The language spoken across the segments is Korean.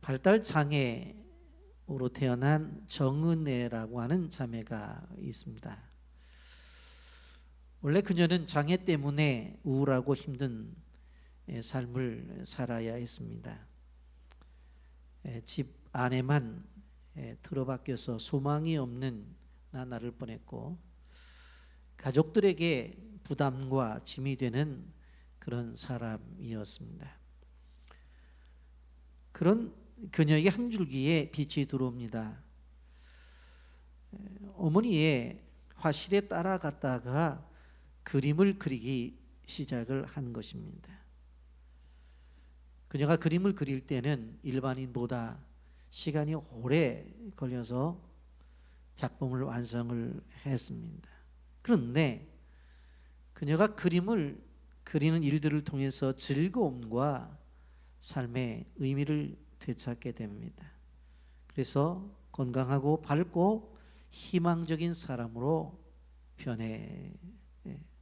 발달 장애로 태어난 정은혜라고 하는 자매가 있습니다. 원래 그녀는 장애 때문에 우울하고 힘든 삶을 살아야 했습니다. 집 안에만 틀어박혀서 소망이 없는 나날을 보냈고, 가족들에게 부담과 짐이 되는 그런 사람이었습니다. 그런 그녀에게 한 줄기의 빛이 들어옵니다. 어머니의 화실에 따라갔다가 그림을 그리기 시작을 한 것입니다. 그녀가 그림을 그릴 때는 일반인보다 시간이 오래 걸려서 작품을 완성을 했습니다. 그런데 그녀가 그림을 그리는 일들을 통해서 즐거움과 삶의 의미를 되찾게 됩니다. 그래서 건강하고 밝고 희망적인 사람으로 변해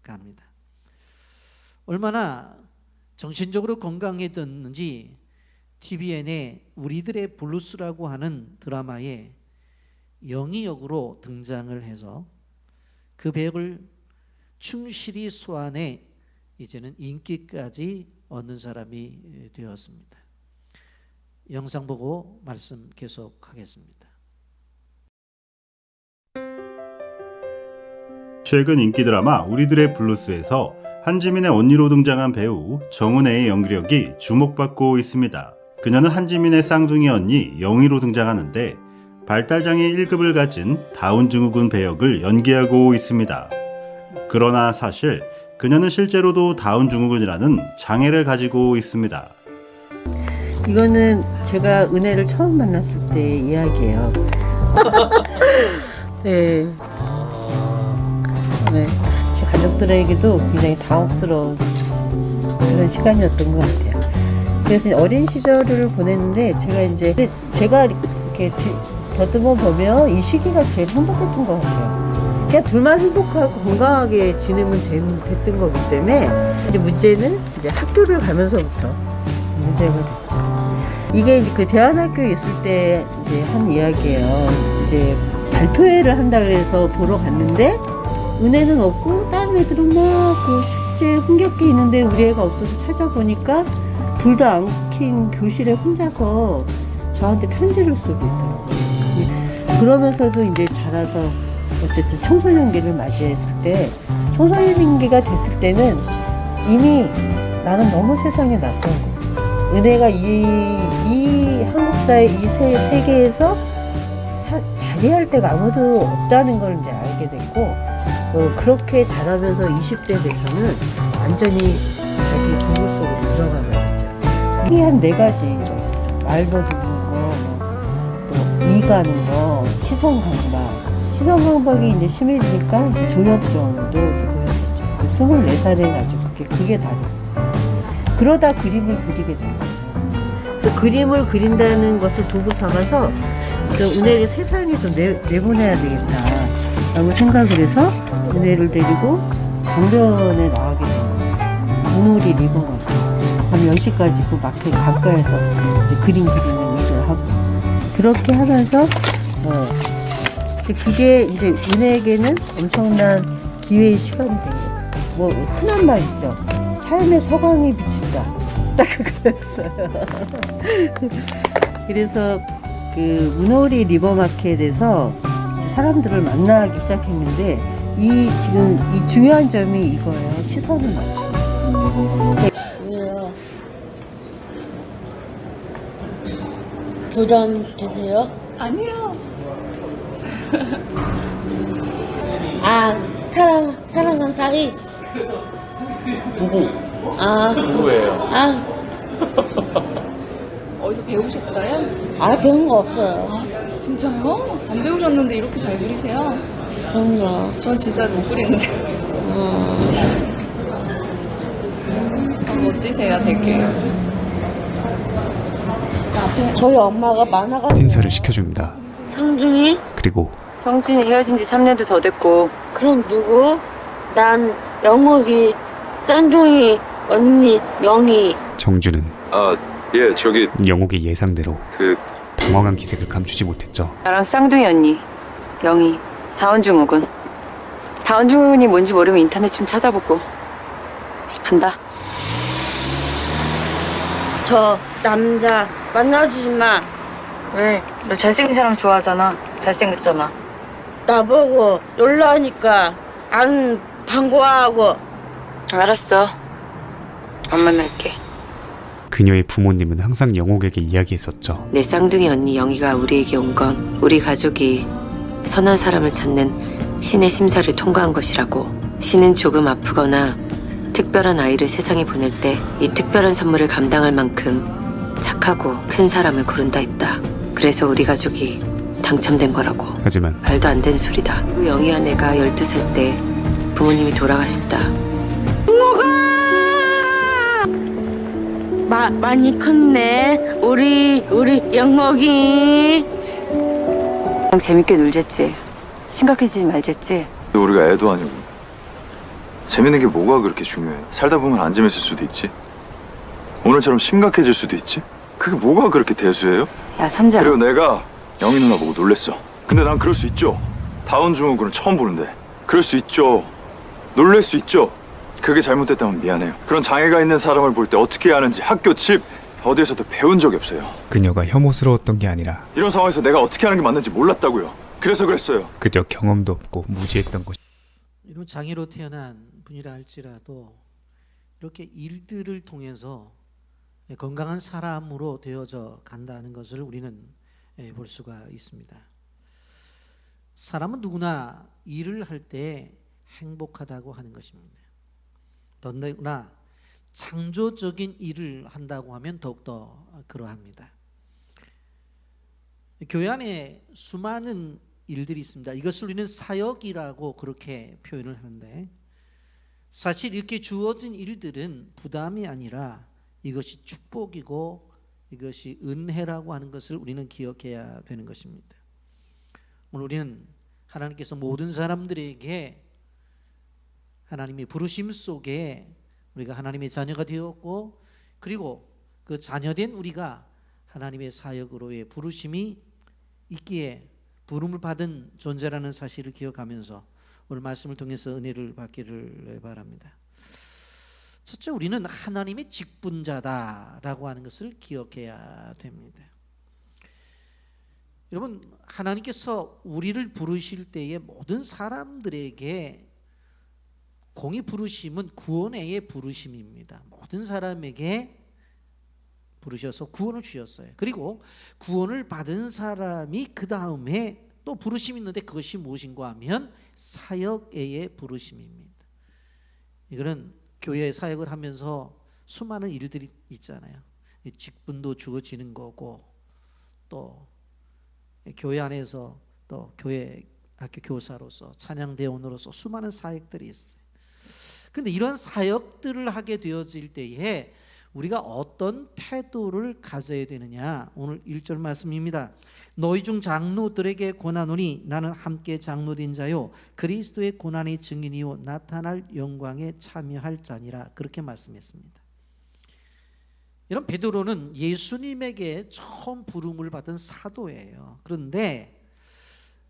갑니다. 얼마나 정신적으로 건강해졌는지 TVN의 우리들의 블루스라고 하는 드라마에 영희 역으로 등장을 해서 그 배역을 충실히 소화해 이제는 인기까지 얻는 사람이 되었습니다. 영상 보고 말씀 계속하겠습니다. 최근 인기 드라마 우리들의 블루스에서 한지민의 언니로 등장한 배우 정은혜의 연기력이 주목받고 있습니다. 그녀는 한지민의 쌍둥이 언니 영희로 등장하는데 발달장애 1급을 가진 다운 증후군 배역을 연기하고 있습니다. 그러나 사실 그녀는 실제로도 다운 증후군이라는 장애를 가지고 있습니다. 이거는 제가 은혜를 처음 만났을 때 이야기예요. 네. 네. 제 가족들에게도 굉장히 당혹스러운 그런 시간이었던 것 같아요. 그래서 어린 시절을 보냈는데 제가 이렇게 더듬어 보면 이 시기가 제일 행복했던 것 같아요. 그냥 둘만 행복하고 건강하게 지내면 됐던 거기 때문에 이제 문제는 이제 학교를 가면서부터 문제가 됐죠. 이게 그 대안학교에 있을 때 이제 한 이야기예요. 이제 발표회를 한다 그래서 보러 갔는데 은혜는 없고 다른 애들은 막 그 축제 흥겹게 있는데 우리 애가 없어서 찾아보니까 불도 안 킨 교실에 혼자서 저한테 편지를 쓰고 있더라고요. 그러면서도 이제 자라서 어쨌든 청소년기를 맞이했을 때, 청소년기가 됐을 때는 이미 나는 너무 세상에 낯설고 은혜가 이 한국사의 이 세계에서 자리할 데가 아무도 없다는 걸 이제 알게 됐고, 그렇게 자라면서 20대 돼서는 완전히 자기 동굴 속으로 들어가게 됐죠. 특이한 4가지가 있었어요. 말도 듣는 거, 또 이 가는 거, 시선 강박. 시선 강박이 이제 심해지니까 이제 조현병도 보였었죠. 24살에 가지고 그게 다 됐어요. 그러다 그림을 그리게 된 거예요. 그래서 그림을 그린다는 것을 도구 삼아서 은혜를 세상에 좀 내보내야 되겠다라고 생각을 해서 은혜를 데리고 강변에 나가게 된 거예요. 문오리 리버마켓. 밤 10시까지 그 마켓 가까이서 이제 그림 그리는 일을 하고, 그렇게 하면서 그게 이제 은혜에게는 엄청난 기회의 시간이 된 거예요. 뭐 흔한 말 있죠. 삶의 서광이 비친다. 딱 그거였어요. 그래서 그 문오리 리버마켓에서 사람들을 만나기 시작했는데 지금 이 중요한 점이 이거예요. 시선을 맞추는. 왜요? 부담 되세요? 아니요. 아, 사랑한 사이? 부부. 아, 부부예요. 아, 어디서 배우셨어요? 배운 거 없어요. 아, 진짜요? 안 배우셨는데 이렇게 잘 그리세요? 그럼요. 전 진짜 못 그리는데. 멋지세요, 되게. 저희 엄마가 만화가 인사를 시켜줍니다. 성중이? 그리고 성준이 헤어진 지 3년도 더 됐고. 그럼 누구? 난 영옥이, 짠종이, 언니, 명희. 정주는 예, 저기 영옥의 예상대로 그 당황한 기색을 감추지 못했죠. 나랑 쌍둥이 언니 영희 다원증후군. 다원증후군이 뭔지 모르면 인터넷 좀 찾아보고 간다. 저 남자 만나주지 마. 왜? 너 잘생긴 사람 좋아하잖아. 잘생겼잖아. 나보고 놀라니까 안 반가워하고. 알았어. 안 만날게. 그녀의 부모님은 항상 영옥에게 이야기했었죠. 내 쌍둥이 언니 영희가 우리에게 온 건 우리 가족이 선한 사람을 찾는 신의 심사를 통과한 것이라고. 신은 조금 아프거나 특별한 아이를 세상에 보낼 때 이 특별한 선물을 감당할 만큼 착하고 큰 사람을 고른다 했다. 그래서 우리 가족이 당첨된 거라고. 하지만 말도 안 되는 소리다. 그 영희와 내가 12살 때 부모님이 돌아가셨다. 많이 컸네. 우리 영목이. 그냥 재밌게 놀랬지. 심각해지지 말랬지. 우리가 애도 아니고 재밌는 게 뭐가 그렇게 중요해? 살다 보면 안 재밌을 수도 있지. 오늘처럼 심각해질 수도 있지. 그게 뭐가 그렇게 대수예요? 야 선재야. 그리고 내가 영희 누나 보고 놀랬어. 근데 난 그럴 수 있죠. 다운증후군은 처음 보는데 그럴 수 있죠. 놀랄 수 있죠. 그게 잘못됐다면 미안해요. 그런 장애가 있는 사람을 볼 때 어떻게 해야 하는지 학교, 집, 어디에서도 배운 적이 없어요. 그녀가 혐오스러웠던 게 아니라 이런 상황에서 내가 어떻게 하는 게 맞는지 몰랐다고요. 그래서 그랬어요. 그저 경험도 없고 무지했던 것. 이런 장애로 태어난 분이라 할지라도 이렇게 일들을 통해서 건강한 사람으로 되어져 간다는 것을 우리는 볼 수가 있습니다. 사람은 누구나 일을 할 때 행복하다고 하는 것입니다. 더구나 창조적인 일을 한다고 하면 더욱더 그러합니다. 교회 안에 수많은 일들이 있습니다. 이것을 우리는 사역이라고 그렇게 표현을 하는데, 사실 이렇게 주어진 일들은 부담이 아니라 이것이 축복이고 이것이 은혜라고 하는 것을 우리는 기억해야 되는 것입니다. 오늘 우리는 하나님께서 모든 사람들에게 하나님의 부르심 속에 우리가 하나님의 자녀가 되었고, 그리고 그 자녀된 우리가 하나님의 사역으로의 부르심이 있기에 부름을 받은 존재라는 사실을 기억하면서 오늘 말씀을 통해서 은혜를 받기를 바랍니다. 첫째, 우리는 하나님의 직분자다라고 하는 것을 기억해야 됩니다. 여러분, 하나님께서 우리를 부르실 때에 모든 사람들에게 공의 부르심은 구원의 부르심입니다. 모든 사람에게 부르셔서 구원을 주셨어요. 그리고 구원을 받은 사람이 그 다음에 또 부르심이 있는데 그것이 무엇인가 하면 사역의 부르심입니다. 이거는 교회 사역을 하면서 수많은 일들이 있잖아요. 직분도 주어지는 거고, 또 교회 안에서 또 교회 학교 교사로서 찬양대원으로서 수많은 사역들이 있어요. 근데 이런 사역들을 하게 되어질 때에 우리가 어떤 태도를 가져야 되느냐, 오늘 1절 말씀입니다. 너희 중 장로들에게 권하노니 나는 함께 장로된 자요 그리스도의 고난의 증인이요 나타날 영광에 참여할 자니라. 그렇게 말씀했습니다. 이런 베드로는 예수님에게 처음 부름을 받은 사도예요. 그런데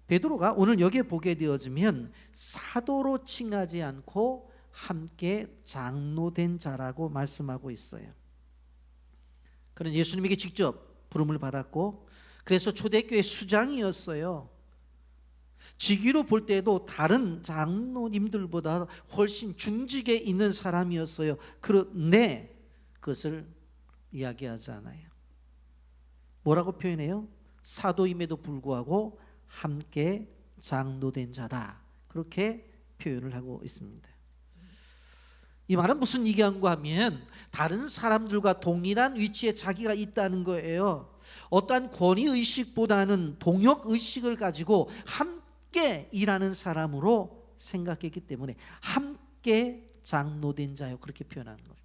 베드로가 오늘 여기에 보게 되어지면 사도로 칭하지 않고 함께 장로된 자라고 말씀하고 있어요. 그는 예수님에게 직접 부름을 받았고, 그래서 초대교회 수장이었어요. 직위로 볼 때도 다른 장로님들보다 훨씬 중직에 있는 사람이었어요. 그런데 그것을 이야기하지 않아요. 뭐라고 표현해요? 사도임에도 불구하고 함께 장로된 자다, 그렇게 표현을 하고 있습니다. 이 말은 무슨 얘기한가 하면 다른 사람들과 동일한 위치에 자기가 있다는 거예요. 어떠한 권위의식보다는 동역의식을 가지고 함께 일하는 사람으로 생각했기 때문에 함께 장로된 자요, 그렇게 표현하는 겁니다.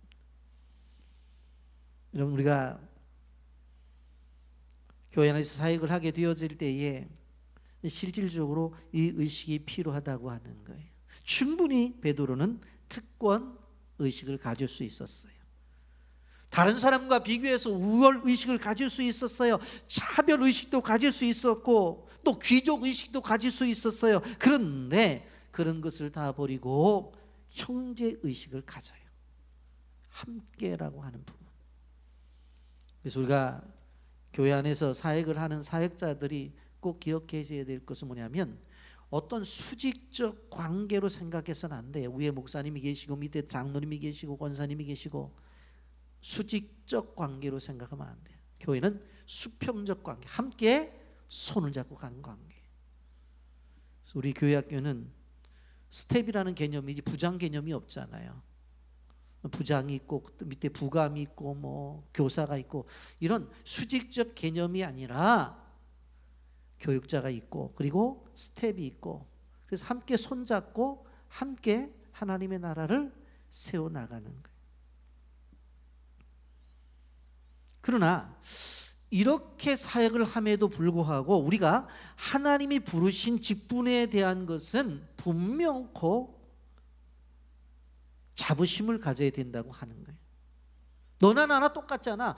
여러분, 우리가 교회 안에서 사역을 하게 되어질 때에 실질적으로 이 의식이 필요하다고 하는 거예요. 충분히 베드로는 특권 의식을 가질 수 있었어요. 다른 사람과 비교해서 우월 의식을 가질 수 있었어요. 차별 의식도 가질 수 있었고 또 귀족 의식도 가질 수 있었어요. 그런데 그런 것을 다 버리고 형제 의식을 가져요. 함께라고 하는 부분. 그래서 우리가 교회 안에서 사역을 하는 사역자들이 꼭 기억해야 될 것은 뭐냐면 어떤 수직적 관계로 생각해서는 안 돼요. 위에 목사님이 계시고 밑에 장로님이 계시고 권사님이 계시고 수직적 관계로 생각하면 안 돼요. 교회는 수평적 관계, 함께 손을 잡고 가는 관계. 그래서 우리 교회 학교는 스텝이라는 개념이지 부장 개념이 없잖아요. 부장이 있고 밑에 부감이 있고 뭐 교사가 있고 이런 수직적 개념이 아니라 교육자가 있고 그리고 스텝이 있고 그래서 함께 손잡고 함께 하나님의 나라를 세워나가는 거예요. 그러나 이렇게 사역을 함에도 불구하고 우리가 하나님이 부르신 직분에 대한 것은 분명코 자부심을 가져야 된다고 하는 거예요. 너나 나나 똑같잖아.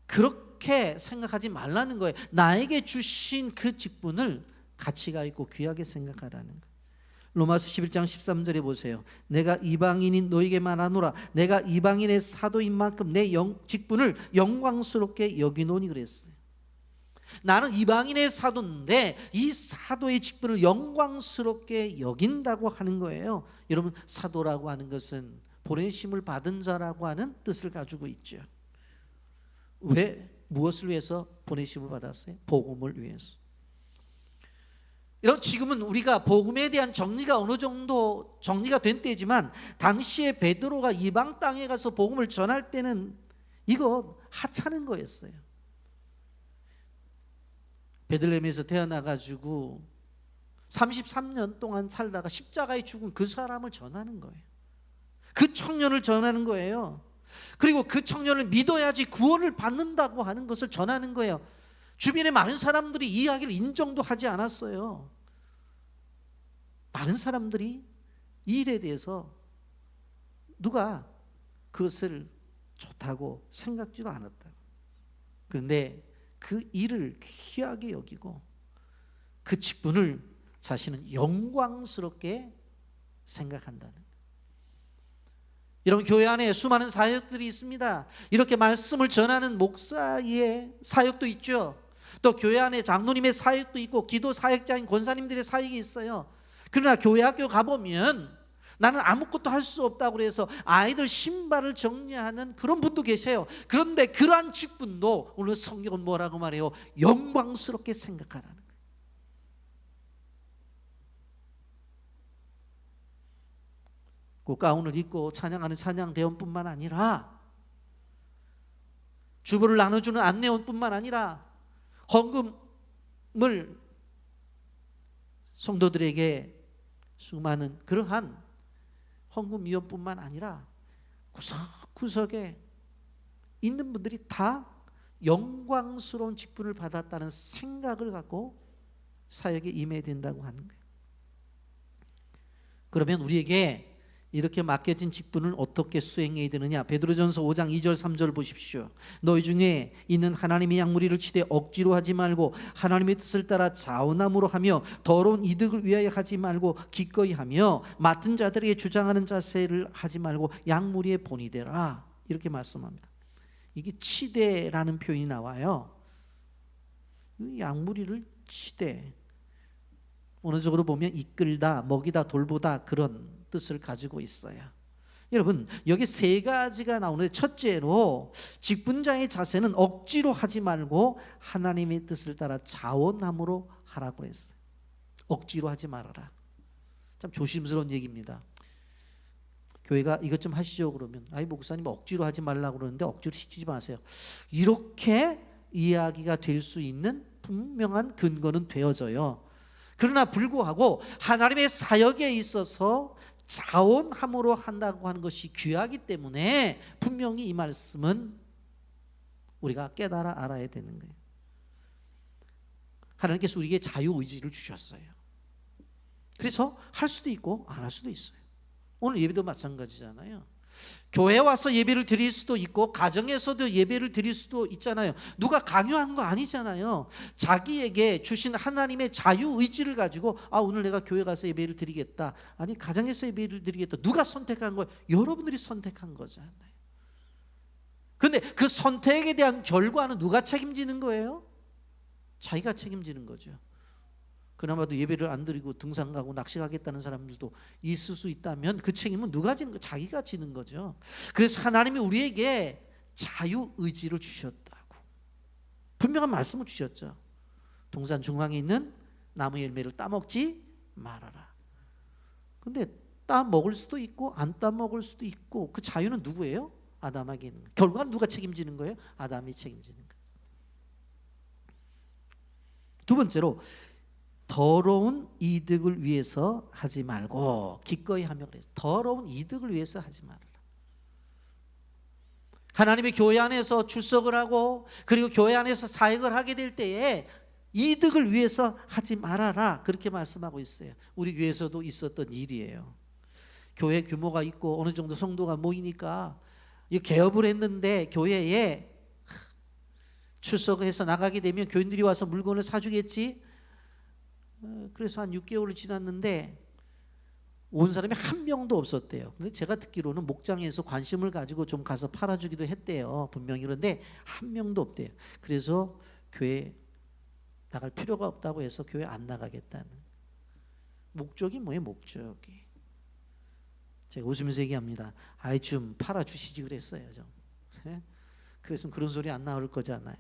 그렇게 생각하지 말라는 거예요. 나에게 주신 그 직분을 가치가 있고 귀하게 생각하라는 거예요. 로마서 11장 13절에 보세요. 내가 이방인인 너에게 말하노라. 내가 이방인의 사도인 만큼 내 직분을 영광스럽게 여기노니 그랬어요. 나는 이방인의 사도인데 이 사도의 직분을 영광스럽게 여긴다고 하는 거예요. 여러분, 사도라고 하는 것은 보내심을 받은 자라고 하는 뜻을 가지고 있죠. 왜? 무엇을 위해서 보내심을 받았어요? 복음을 위해서. 여러분, 지금은 우리가 복음에 대한 정리가 어느 정도 정리가 된 때지만 당시에 베드로가 이방 땅에 가서 복음을 전할 때는 이거 하찮은 거였어요. 베들레헴에서 태어나가지고 33년 동안 살다가 십자가에 죽은 그 사람을 전하는 거예요. 그 청년을 전하는 거예요. 그리고 그 청년을 믿어야지 구원을 받는다고 하는 것을 전하는 거예요. 주변에 많은 사람들이 이 이야기를 인정도 하지 않았어요. 많은 사람들이 이 일에 대해서 누가 그것을 좋다고 생각지도 않았다. 그런데 그 일을 귀하게 여기고 그 직분을 자신은 영광스럽게 생각한다는 거예요. 여러분, 교회 안에 수많은 사역들이 있습니다. 이렇게 말씀을 전하는 목사의 사역도 있죠. 또 교회 안에 장로님의 사역도 있고 기도 사역자인 권사님들의 사역이 있어요. 그러나 교회 학교 가보면 나는 아무것도 할 수 없다고 그래서 아이들 신발을 정리하는 그런 분도 계세요. 그런데 그러한 직분도 오늘 성경은 뭐라고 말해요? 영광스럽게 생각하라는 거예요. 그 가운을 입고 찬양하는 찬양대원뿐만 아니라 주보를 나눠주는 안내원뿐만 아니라 헌금을 성도들에게 수많은 그러한 헌금위원뿐만 아니라 구석구석에 있는 분들이 다 영광스러운 직분을 받았다는 생각을 갖고 사역에 임해야 된다고 하는 거예요. 그러면 우리에게 이렇게 맡겨진 직분을 어떻게 수행해야 되느냐? 베드로전서 5장 2절 3절 보십시오. 너희 중에 있는 하나님의 양무리를 치되 억지로 하지 말고 하나님의 뜻을 따라 자원함으로 하며 더러운 이득을 위하여 하지 말고 기꺼이 하며 맡은 자들에게 주장하는 자세를 하지 말고 양무리의 본이 되라. 이렇게 말씀합니다. 이게 치대라는 표현이 나와요. 양무리를 치대. 어느적으로 보면 이끌다, 먹이다, 돌보다 그런 뜻을 가지고 있어요. 여러분, 여기 세 가지가 나오는데 첫째로 직분자의 자세는 억지로 하지 말고 하나님의 뜻을 따라 자원함으로 하라고 했어요. 억지로 하지 말아라. 참 조심스러운 얘기입니다. 교회가 이것 좀 하시죠 그러면 아이 목사님 억지로 하지 말라고 그러는데 억지로 시키지 마세요. 이렇게 이야기가 될 수 있는 분명한 근거는 되어져요. 그러나 불구하고 하나님의 사역에 있어서 자원함으로 한다고 하는 것이 귀하기 때문에 분명히 이 말씀은 우리가 깨달아 알아야 되는 거예요. 하나님께서 우리에게 자유의지를 주셨어요. 그래서 할 수도 있고 안 할 수도 있어요. 오늘 예배도 마찬가지잖아요. 교회 와서 예배를 드릴 수도 있고 가정에서도 예배를 드릴 수도 있잖아요. 누가 강요한 거 아니잖아요. 자기에게 주신 하나님의 자유의지를 가지고 오늘 내가 교회 가서 예배를 드리겠다. 아니 가정에서 예배를 드리겠다. 누가 선택한 거예요? 여러분들이 선택한 거잖아요. 근데 그 선택에 대한 결과는 누가 책임지는 거예요? 자기가 책임지는 거죠. 그나마도 예배를 안 드리고 등산 가고 낚시 가겠다는 사람들도 있을 수 있다면 그 책임은 누가 지는 거? 자기가 지는 거죠. 그래서 하나님이 우리에게 자유의지를 주셨다고 분명한 말씀을 주셨죠. 동산 중앙에 있는 나무 열매를 따먹지 말아라. 근데 따먹을 수도 있고 안 따먹을 수도 있고 그 자유는 누구예요? 아담에게 있는 거예요. 결과는 누가 책임지는 거예요? 아담이 책임지는 거죠. 두 번째로 더러운 이득을 위해서 하지 말고 기꺼이 하며 그랬어요. 더러운 이득을 위해서 하지 말아라. 하나님의 교회 안에서 출석을 하고 그리고 교회 안에서 사역을 하게 될 때에 이득을 위해서 하지 말아라. 그렇게 말씀하고 있어요. 우리 교회에서도 있었던 일이에요. 교회 규모가 있고 어느 정도 성도가 모이니까 개업을 했는데 교회에 출석해서 나가게 되면 교인들이 와서 물건을 사주겠지. 그래서 한 6개월을 지났는데 온 사람이 한 명도 없었대요. 근데 제가 듣기로는 목장에서 관심을 가지고 좀 가서 팔아주기도 했대요. 분명히. 그런데 한 명도 없대요. 그래서 교회 나갈 필요가 없다고 해서 교회 안 나가겠다는. 목적이 뭐예요? 목적이. 제가 웃으면서 얘기합니다. 아이 좀 팔아주시지 그랬어요. 좀. 그랬으면 그런 소리 안 나올 거잖아요.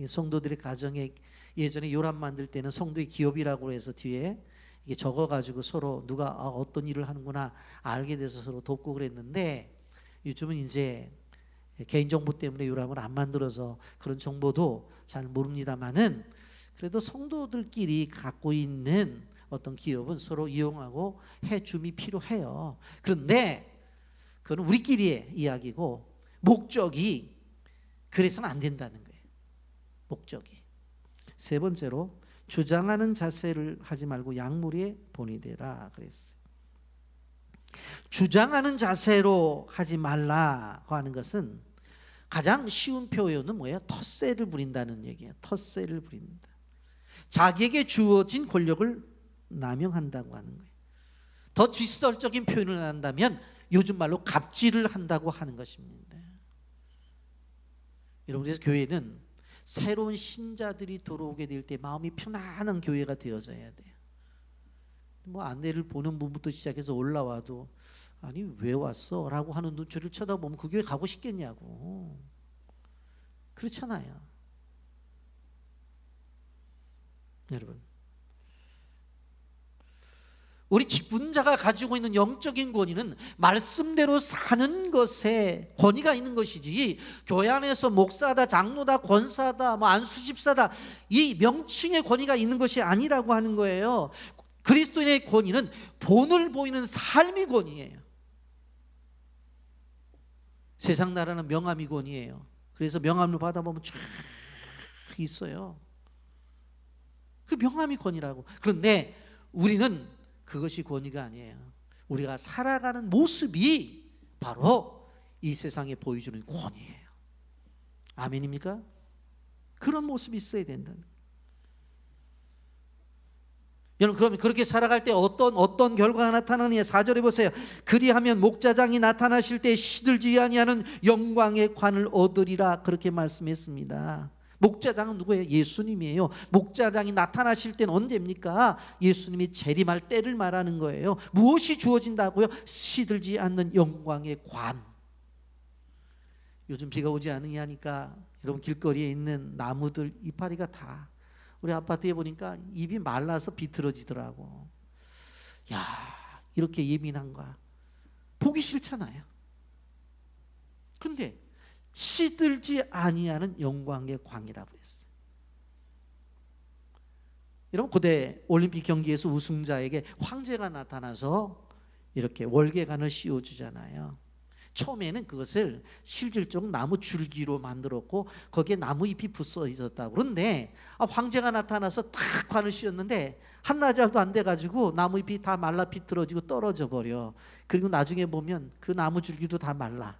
성도들의 가정에 예전에 요람 만들 때는 성도의 기업이라고 해서 뒤에 이게 적어가지고 서로 누가 어떤 일을 하는구나 알게 돼서 서로 돕고 그랬는데 요즘은 이제 개인정보 때문에 요람을 안 만들어서 그런 정보도 잘 모릅니다만은 그래도 성도들끼리 갖고 있는 어떤 기업은 서로 이용하고 해줌이 필요해요. 그런데 그건 우리끼리의 이야기고 목적이 그래서는 안 된다는 거예요. 목적이. 세 번째로 주장하는 자세를 하지 말고 약물에 본이 되라 그랬어요. 주장하는 자세로 하지 말라고 하는 것은 가장 쉬운 표현은 뭐예요? 텃세를 부린다는 얘기예요. 텃세를 부린다. 자기에게 주어진 권력을 남용한다고 하는 거예요. 더 직설적인 표현을 한다면 요즘 말로 갑질을 한다고 하는 것입니다. 여러분, 그래서 교회는 새로운 신자들이 들어오게 될 때 마음이 편안한 교회가 되어져야 돼요. 뭐 안내를 보는 분부터 시작해서 올라와도 아니 왜 왔어? 라고 하는 눈초리를 쳐다보면 그 교회 가고 싶겠냐고. 그렇잖아요. 여러분, 우리 직분자가 가지고 있는 영적인 권위는 말씀대로 사는 것에 권위가 있는 것이지 교회 안에서 목사다, 장로다, 권사다, 뭐 안수집사다 이 명칭의 권위가 있는 것이 아니라고 하는 거예요. 그리스도인의 권위는 본을 보이는 삶의 권위예요. 세상 나라는 명함이 권위예요. 그래서 명함을 받아보면 쫙 있어요. 그 명함이 권위라고. 그런데 우리는 그것이 권위가 아니에요. 우리가 살아가는 모습이 바로 이 세상에 보여주는 권위예요. 아멘입니까? 그런 모습이 있어야 된다는. 여러분, 그러면 그렇게 살아갈 때 어떤 결과가 나타나느냐? 4절에 보세요. 그리하면 목자장이 나타나실 때 시들지 아니하는 영광의 관을 얻으리라. 그렇게 말씀했습니다. 목자장은 누구예요? 예수님이에요. 목자장이 나타나실 때는 언제입니까? 예수님이 재림할 때를 말하는 거예요. 무엇이 주어진다고요? 시들지 않는 영광의 관. 요즘 비가 오지 않으냐니까 여러분 길거리에 있는 나무들 이파리가 다 우리 아파트에 보니까 잎이 말라서 비틀어지더라고. 야, 이렇게 예민한가? 보기 싫잖아요. 근데 시들지 아니하는 영광의 광이라고 했어요. 여러분, 고대 올림픽 경기에서 우승자에게 황제가 나타나서 이렇게 월계관을 씌워주잖아요. 처음에는 그것을 실질적 나무 줄기로 만들었고 거기에 나무 잎이 붙어 있었다. 그런데 황제가 나타나서 탁 관을 씌웠는데 한나절도 안 돼가지고 나무 잎이 다 말라 비틀어지고 떨어져 버려. 그리고 나중에 보면 그 나무 줄기도 다 말라.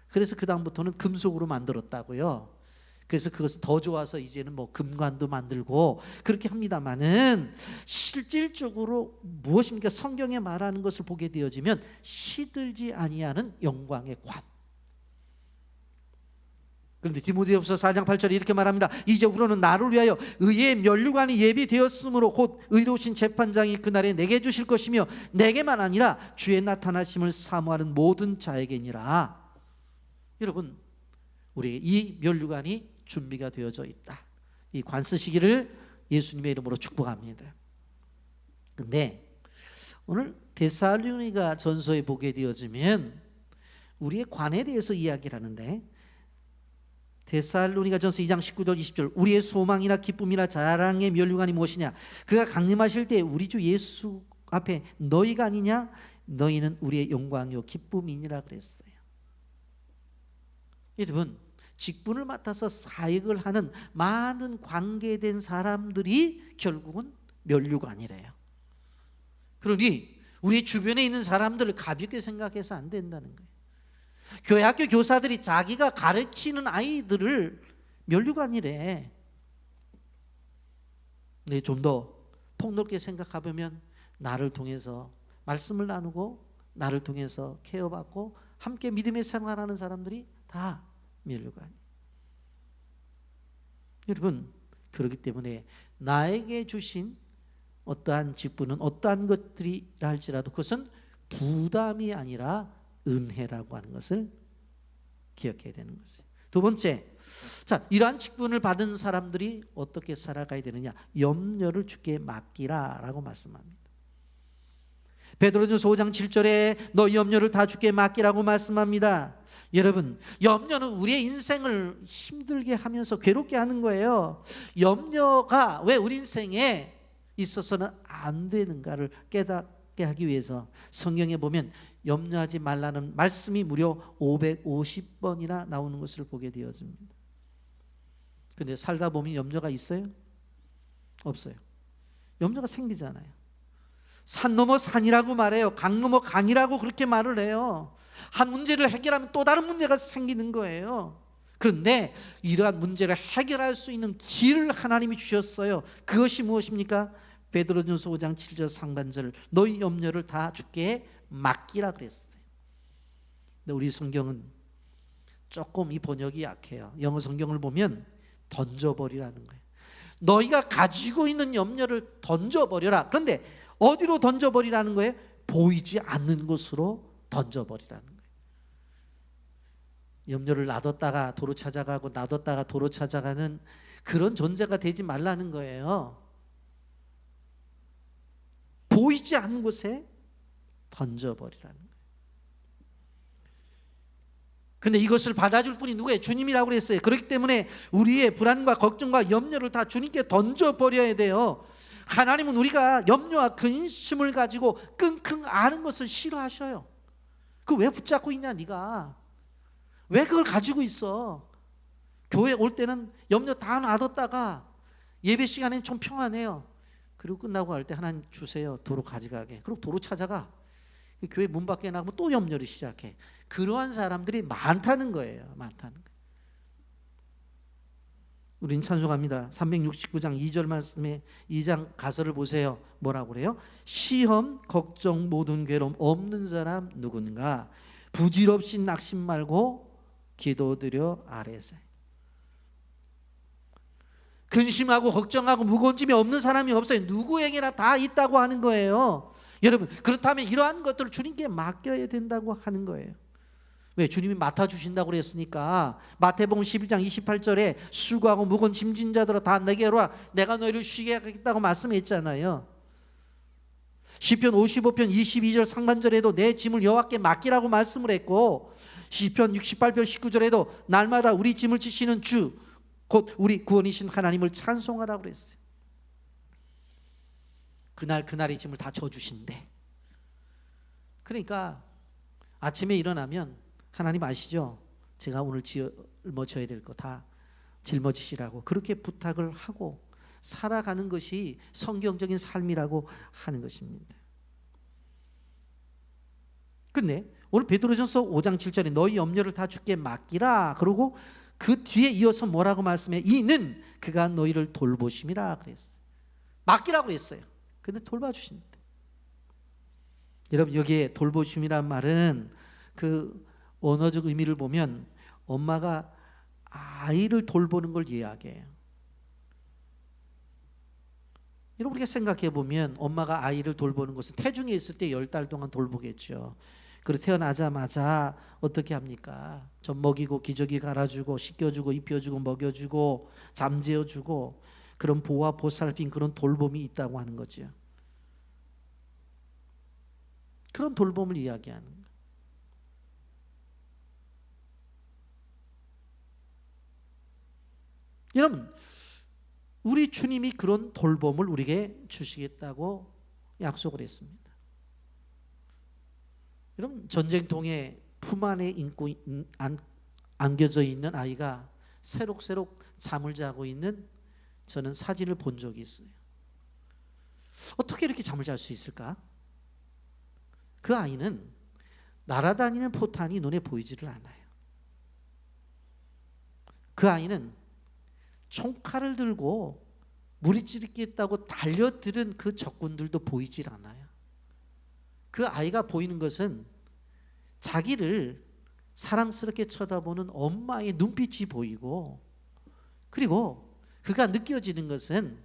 그래서 그 다음부터는 금속으로 만들었다고요. 그래서 그것은 더 좋아서 이제는 뭐 금관도 만들고 그렇게 합니다마는 실질적으로 무엇입니까? 성경에 말하는 것을 보게 되어지면 시들지 아니하는 영광의 관. 그런데 디모데후서 4장 8절에 이렇게 말합니다. 이제후로는 나를 위하여 의의 면류관이 예비되었으므로 곧 의로우신 재판장이 그날에 내게 주실 것이며 내게만 아니라 주의 나타나심을 사모하는 모든 자에게니라. 여러분, 우리의 이 면류관이 준비가 되어져 있다. 이 관 쓰시기를 예수님의 이름으로 축복합니다. 근데 오늘 데살로니가 전서에 보게 되어지면 우리의 관에 대해서 이야기를 하는데, 데살로니가 전서 2장 19절 20절 우리의 소망이나 기쁨이나 자랑의 면류관이 무엇이냐? 그가 강림하실 때 우리 주 예수 앞에 너희가 아니냐? 너희는 우리의 영광이요 기쁨이니라 그랬어요. 여러분, 직분을 맡아서 사역을 하는 많은 관계된 사람들이 결국은 면류관이래요. 그러니 우리 주변에 있는 사람들을 가볍게 생각해서 안 된다는 거예요. 교회 학교 교사들이 자기가 가르치는 아이들을 면류관이래. 근데 좀 더 폭넓게 생각해보면 나를 통해서 말씀을 나누고 나를 통해서 케어받고 함께 믿음의 생활하는 사람들이 다 면류관. 여러분, 그렇기 때문에 나에게 주신 어떠한 직분은 어떠한 것들이라 할지라도 그것은 부담이 아니라 은혜라고 하는 것을 기억해야 되는 것이에요. 두 번째, 자, 이러한 직분을 받은 사람들이 어떻게 살아가야 되느냐? 염려를 주께 맡기라라고 말씀합니다. 베드로전서 5장 7절에 너 염려를 다 주께 맡기라고 말씀합니다. 여러분, 염려는 우리의 인생을 힘들게 하면서 괴롭게 하는 거예요. 염려가 왜 우리 인생에 있어서는 안 되는가를 깨닫게 하기 위해서 성경에 보면 염려하지 말라는 말씀이 무려 550번이나 나오는 것을 보게 되어집니다. 근데 살다 보면 염려가 있어요? 없어요. 염려가 생기잖아요. 산 넘어 산이라고 말해요. 강 넘어 강이라고 그렇게 말을 해요. 한 문제를 해결하면 또 다른 문제가 생기는 거예요. 그런데 이러한 문제를 해결할 수 있는 길을 하나님이 주셨어요. 그것이 무엇입니까? 베드로전서 5장 7절 상반절 너희 염려를 다 주께 맡기라 그랬어요. 근데 우리 성경은 조금 이 번역이 약해요. 영어 성경을 보면 던져버리라는 거예요. 너희가 가지고 있는 염려를 던져버려라. 그런데 어디로 던져버리라는 거예요? 보이지 않는 곳으로 던져버리라는 거예요. 염려를 놔뒀다가 도로 찾아가고 놔뒀다가 도로 찾아가는 그런 존재가 되지 말라는 거예요. 보이지 않는 곳에 던져버리라는 거예요. 근데 이것을 받아줄 분이 누구예요? 주님이라고 그랬어요. 그렇기 때문에 우리의 불안과 걱정과 염려를 다 주님께 던져버려야 돼요. 하나님은 우리가 염려와 근심을 가지고 끙끙 앓는 것을 싫어하셔요. 그거 왜 붙잡고 있냐 네가? 왜 그걸 가지고 있어? 교회 올 때는 염려 다 놔뒀다가 예배 시간에는 좀 평안해요. 그리고 끝나고 할 때 하나님 주세요. 도로 가져가게. 그리고 도로 찾아가. 교회 문 밖에 나가면 또 염려를 시작해. 그러한 사람들이 많다는 거예요. 많다는 거예요. 우린 찬송합니다. 369장 2절 말씀에 2장 가설을 보세요. 뭐라고 그래요? 시험, 걱정, 모든 괴로움 없는 사람 누군가? 부질없이 낙심 말고 기도드려 아뢰세. 근심하고 걱정하고 무거운 짐이 없는 사람이 없어요. 누구에게나 다 있다고 하는 거예요. 여러분, 그렇다면 이러한 것들을 주님께 맡겨야 된다고 하는 거예요. 왜? 주님이 맡아주신다고 그랬으니까. 마태복음 11장 28절에 수고하고 무거운 짐진 자들아 다 내게로 와 내가 너희를 쉬게 하겠다고 말씀했잖아요. 시편 55편 22절 상반절에도 내 짐을 여호와께 맡기라고 말씀을 했고, 시편 68편 19절에도 날마다 우리 짐을 지시는 주 곧 우리 구원이신 하나님을 찬송하라고 그랬어요. 그날의 짐을 다 져주신대. 그러니까 아침에 일어나면 하나님 아시죠? 제가 오늘 짊어져야 될 거 다 짊어지시라고 그렇게 부탁을 하고 살아가는 것이 성경적인 삶이라고 하는 것입니다. 그런데 오늘 베드로전서 5장 7절에 너희 염려를 다 주께 맡기라. 그러고 그 뒤에 이어서 뭐라고 말씀해? 이는 그가 너희를 돌보심이라 그랬어요. 맡기라고 그랬어요. 근데 돌봐주신다. 여러분 여기에 돌보심이란 말은 그 언어적 의미를 보면 엄마가 아이를 돌보는 걸 이야기해요. 여러분 우리가 생각해 보면 엄마가 아이를 돌보는 것은 태중에 있을 때 10달 동안 돌보겠죠. 그리고 태어나자마자 어떻게 합니까? 젖 먹이고 기저귀 갈아주고 씻겨주고 입혀주고 먹여주고 잠재워주고 그런 보호와 보살핌 그런 돌봄이 있다고 하는 거죠. 그런 돌봄을 이야기하는 거예요. 여러분 우리 주님이 그런 돌봄을 우리에게 주시겠다고 약속을 했습니다. 여러분 전쟁통에 품 안에 안겨져 있는 아이가 새록새록 잠을 자고 있는 저는 사진을 본 적이 있어요. 어떻게 이렇게 잠을 잘 수 있을까? 그 아이는 날아다니는 포탄이 눈에 보이지를 않아요. 그 아이는 총칼을 들고 무리찌르겠다고 달려드는 그 적군들도 보이질 않아요. 그 아이가 보이는 것은 자기를 사랑스럽게 쳐다보는 엄마의 눈빛이 보이고 그리고 그가 느껴지는 것은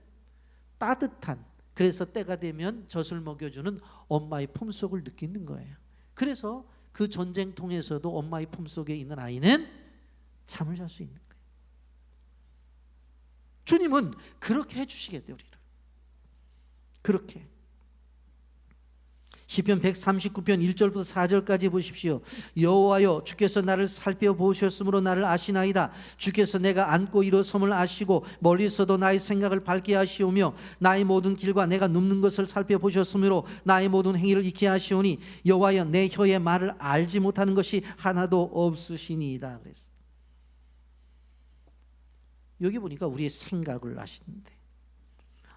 따뜻한 그래서 때가 되면 젖을 먹여주는 엄마의 품속을 느끼는 거예요. 그래서 그 전쟁통에서도 엄마의 품속에 있는 아이는 잠을 잘 수 있는 거예요. 주님은 그렇게 해주시겠대요. 우리를 그렇게 시편 139편 1절부터 4절까지 보십시오. 여호와여 주께서 나를 살펴보셨으므로 나를 아시나이다. 주께서 내가 앉고 일어섬을 아시고 멀리서도 나의 생각을 밝게 하시오며 나의 모든 길과 내가 눕는 것을 살펴보셨으므로 나의 모든 행위를 익히 하시오니 여호와여 내 혀의 말을 알지 못하는 것이 하나도 없으시니이다 그랬어요. 여기 보니까 우리의 생각을 아시는데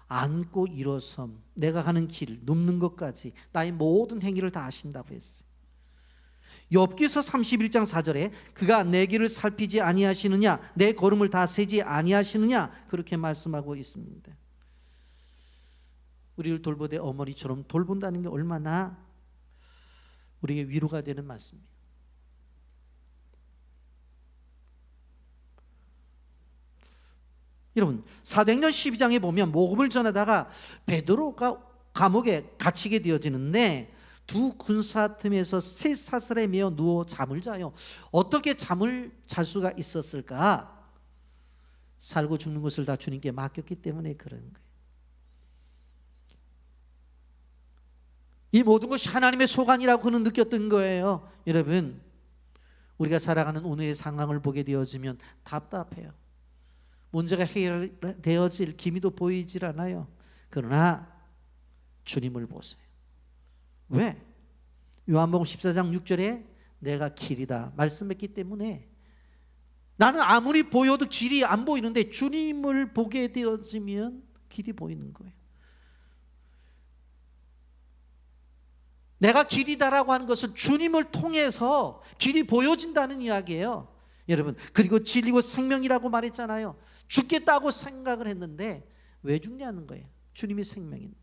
앉고 일어섬, 내가 가는 길, 눕는 것까지 나의 모든 행위를 다 아신다고 했어요. 욥기서 31장 4절에 그가 내 길을 살피지 아니하시느냐, 내 걸음을 다 세지 아니하시느냐 그렇게 말씀하고 있습니다. 우리를 돌보되 어머니처럼 돌본다는 게 얼마나 우리에게 위로가 되는 말씀이에요. 여러분 사도행전 12장에 보면 복음을 전하다가 베드로가 감옥에 갇히게 되어지는데 두 군사 틈에서 새 사슬에 매어 누워 잠을 자요. 어떻게 잠을 잘 수가 있었을까? 살고 죽는 것을 다 주님께 맡겼기 때문에 그런 거예요. 이 모든 것이 하나님의 소관이라고 그는 느꼈던 거예요. 여러분 우리가 살아가는 오늘의 상황을 보게 되어지면 답답해요. 문제가 해결되어질 기미도 보이질 않아요. 그러나 주님을 보세요. 왜? 요한복음 14장 6절에 내가 길이다 말씀했기 때문에 나는 아무리 보여도 길이 안 보이는데 주님을 보게 되어지면 길이 보이는 거예요. 내가 길이다라고 하는 것은 주님을 통해서 길이 보여진다는 이야기예요. 여러분 그리고 진리고 생명이라고 말했잖아요. 죽겠다고 생각을 했는데 왜 죽냐는 거예요. 주님이 생명인데.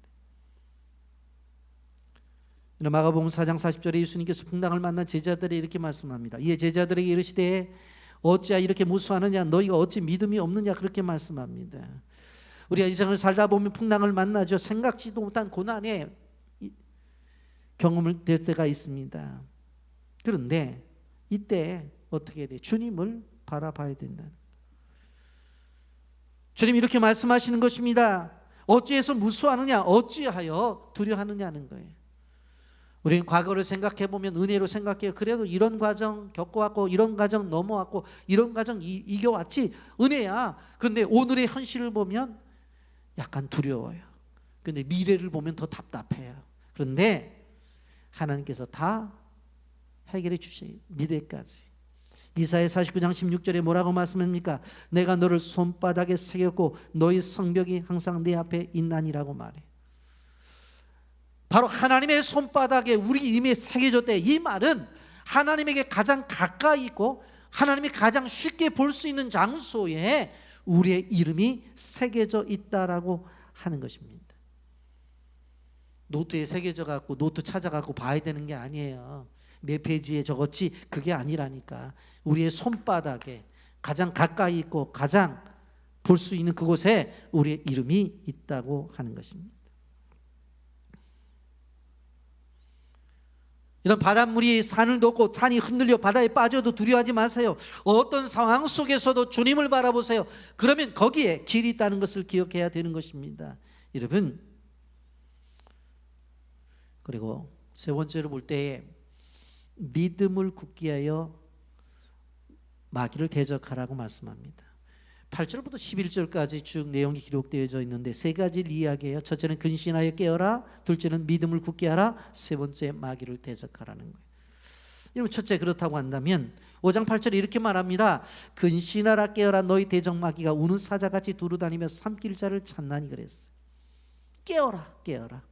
마가복음 4장 40절에 예수님께서 풍랑을 만난 제자들이 이렇게 말씀합니다. 이에 제자들에게 이르시되 어찌하여 이렇게 무수하느냐, 너희가 어찌 믿음이 없느냐 그렇게 말씀합니다. 우리가 이 세상을 살다 보면 풍랑을 만나죠. 생각지도 못한 고난에 경험을 될 때가 있습니다. 그런데 이때 어떻게 해야 돼? 주님을 바라봐야 된다. 주님이 이렇게 말씀하시는 것입니다. 어찌해서 무수하느냐, 어찌하여 두려워하느냐는 거예요. 우리는 과거를 생각해 보면 은혜로 생각해요. 그래도 이런 과정 겪어왔고 이런 과정 넘어왔고 이런 과정 이겨왔지 은혜야. 근데 오늘의 현실을 보면 약간 두려워요. 근데 미래를 보면 더 답답해요. 그런데 하나님께서 다 해결해 주셔요. 미래까지. 이사야 49장 16절에 뭐라고 말씀합니까? 내가 너를 손바닥에 새겼고 너희 성벽이 항상 내 앞에 있나니라고 말해. 바로 하나님의 손바닥에 우리 이름이 새겨졌대. 이 말은 하나님에게 가장 가까이 있고 하나님이 가장 쉽게 볼 수 있는 장소에 우리의 이름이 새겨져 있다라고 하는 것입니다. 노트에 새겨져 갖고 노트 찾아갖고 봐야 되는 게 아니에요. 몇 페이지에 적었지 그게 아니라니까. 우리의 손바닥에 가장 가까이 있고 가장 볼 수 있는 그곳에 우리의 이름이 있다고 하는 것입니다. 이런 바닷물이 산을 덮고 산이 흔들려 바다에 빠져도 두려워하지 마세요. 어떤 상황 속에서도 주님을 바라보세요. 그러면 거기에 길이 있다는 것을 기억해야 되는 것입니다. 여러분, 그리고 세 번째로 볼 때에 믿음을 굳게 하여 마귀를 대적하라고 말씀합니다. 8절부터 11절까지 쭉 내용이 기록되어져 있는데 세 가지를 이야기해요. 첫째는 근신하여 깨어라, 둘째는 믿음을 굳게 하라, 세 번째 마귀를 대적하라는 거예요. 여러분, 첫째 그렇다고 한다면 5장 8절에 이렇게 말합니다. 근신하라 깨어라, 너희 대적 마귀가 우는 사자같이 두루다니며 삼킬 자를 찾나니 그랬어요. 깨어라, 깨어라.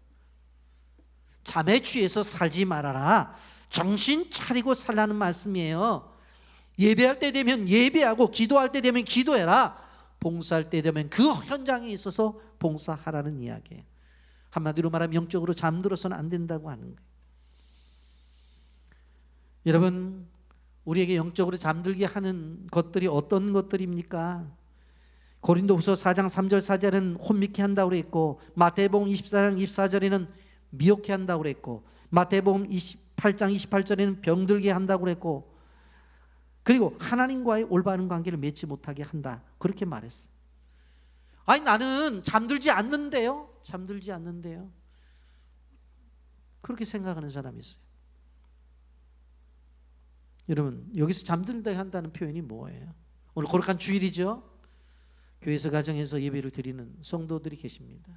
잠에 취해서 살지 말아라. 정신 차리고 살라는 말씀이에요. 예배할 때 되면 예배하고 기도할 때 되면 기도해라. 봉사할 때 되면 그 현장에 있어서 봉사하라는 이야기예요. 한마디로 말하면 영적으로 잠들어서는 안 된다고 하는 거예요. 여러분, 우리에게 영적으로 잠들게 하는 것들이 어떤 것들입니까? 고린도후서 4장 3절 4절에는 혼미케 한다고 그랬고, 마태복음 24장 24절에는 미혹케 한다고 그랬고, 마태복음 28장 28절에는 병들게 한다고 그랬고, 그리고 하나님과의 올바른 관계를 맺지 못하게 한다, 그렇게 말했어요. 아니, 나는 잠들지 않는데요. 잠들지 않는데요. 그렇게 생각하는 사람이 있어요. 여러분, 여기서 잠들다 한다는 표현이 뭐예요? 오늘 거룩한 주일이죠. 교회에서 가정에서 예배를 드리는 성도들이 계십니다.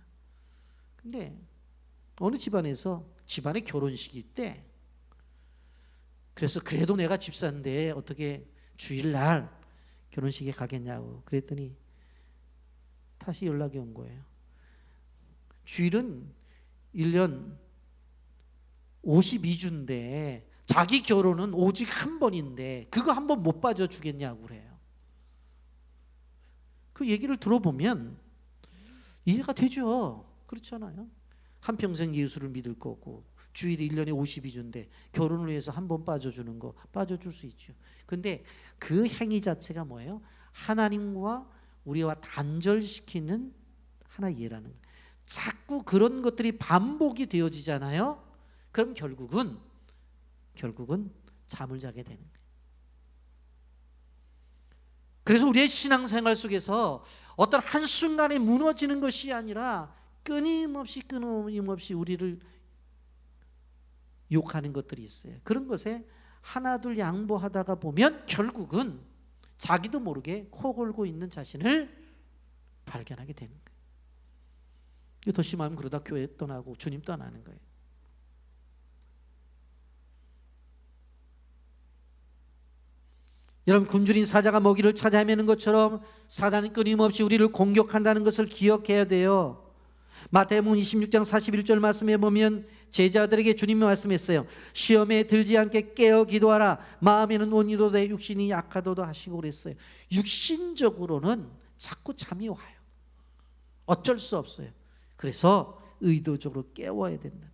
근데 어느 집안에서 집안의 결혼식이 때, 그래서 그래도 내가 집사인데 어떻게 주일날 결혼식에 가겠냐고 그랬더니 다시 연락이 온 거예요. 주일은 1년 52주인데 자기 결혼은 오직 한 번인데 그거 한 번 못 빠져주겠냐고 그래요. 그 얘기를 들어보면 이해가 되죠. 그렇잖아요. 한평생 예수를 믿을 거고 주일이 1년에 52주인데 결혼을 위해서 한 번 빠져주는 거 빠져줄 수 있죠. 근데 그 행위 자체가 뭐예요? 하나님과 우리와 단절시키는 하나의 예라는 거예요. 자꾸 그런 것들이 반복이 되어지잖아요. 그럼 결국은 잠을 자게 되는 거예요. 그래서 우리의 신앙생활 속에서 어떤 한순간에 무너지는 것이 아니라 끊임없이 우리를 욕하는 것들이 있어요. 그런 것에 하나둘 양보하다가 보면 결국은 자기도 모르게 코 골고 있는 자신을 발견하게 되는 거예요. 더 심하면 그러다 교회 떠나고 주님 떠나는 거예요. 여러분, 굶주린 사자가 먹이를 찾아 헤매는 것처럼 사단은 끊임없이 우리를 공격한다는 것을 기억해야 돼요. 마태복음 26장 41절 말씀에 보면 제자들에게 주님이 말씀했어요. 시험에 들지 않게 깨어 기도하라. 마음에는 온이도 돼 육신이 약하도다 하시고 그랬어요. 육신적으로는 자꾸 잠이 와요. 어쩔 수 없어요. 그래서 의도적으로 깨워야 된다는 거예요.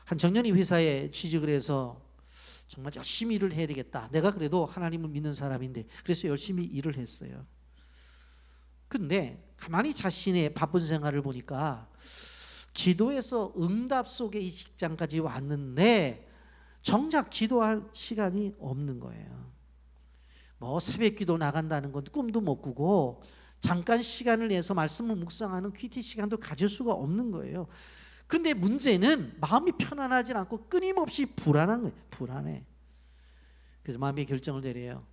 한 청년이 회사에 취직을 해서 정말 열심히 일을 해야 되겠다. 내가 그래도 하나님을 믿는 사람인데 그래서 열심히 일을 했어요. 근데 가만히 자신의 바쁜 생활을 보니까 기도해서 응답 속에 이 직장까지 왔는데 정작 기도할 시간이 없는 거예요. 뭐 새벽 기도 나간다는 건 꿈도 못 꾸고 잠깐 시간을 내서 말씀을 묵상하는 큐티 시간도 가질 수가 없는 거예요. 근데 문제는 마음이 편안하지 않고 끊임없이 불안한 거예요. 불안해. 그래서 마음의 결정을 내려요.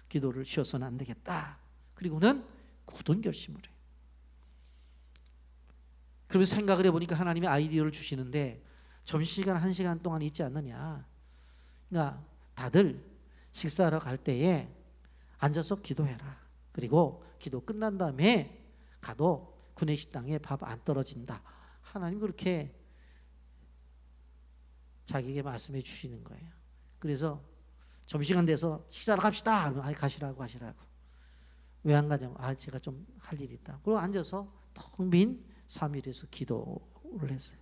기도를 쉬어서는 안 되겠다. 그리고는 굳은 결심을 해요. 그러면서 생각을 해보니까 하나님이 아이디어를 주시는데 점심시간 1시간 동안 있지 않느냐. 그러니까 다들 식사하러 갈 때에 앉아서 기도해라. 그리고 기도 끝난 다음에 가도 구내식당에 밥 안 떨어진다. 하나님 그렇게 자기에게 말씀해 주시는 거예요. 그래서 점심시간 돼서 식사를 갑시다. 하면 가시라고 하시라고. 왜 안 가냐고. 제가 좀 할 일이 있다. 그리고 앉아서 텅 빈 사무엘에서 기도를 했어요.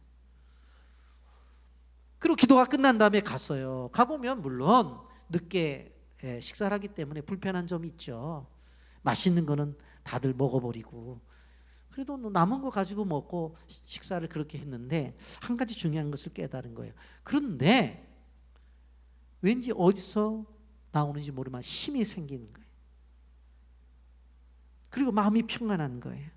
그리고 기도가 끝난 다음에 갔어요. 가보면 물론 늦게 식사를 하기 때문에 불편한 점이 있죠. 맛있는 거는 다들 먹어버리고, 그래도 남은 거 가지고 먹고 식사를 그렇게 했는데 한 가지 중요한 것을 깨달은 거예요. 그런데 왠지 어디서 나오는지 모르지만 힘이 생기는 거예요. 그리고 마음이 평안한 거예요.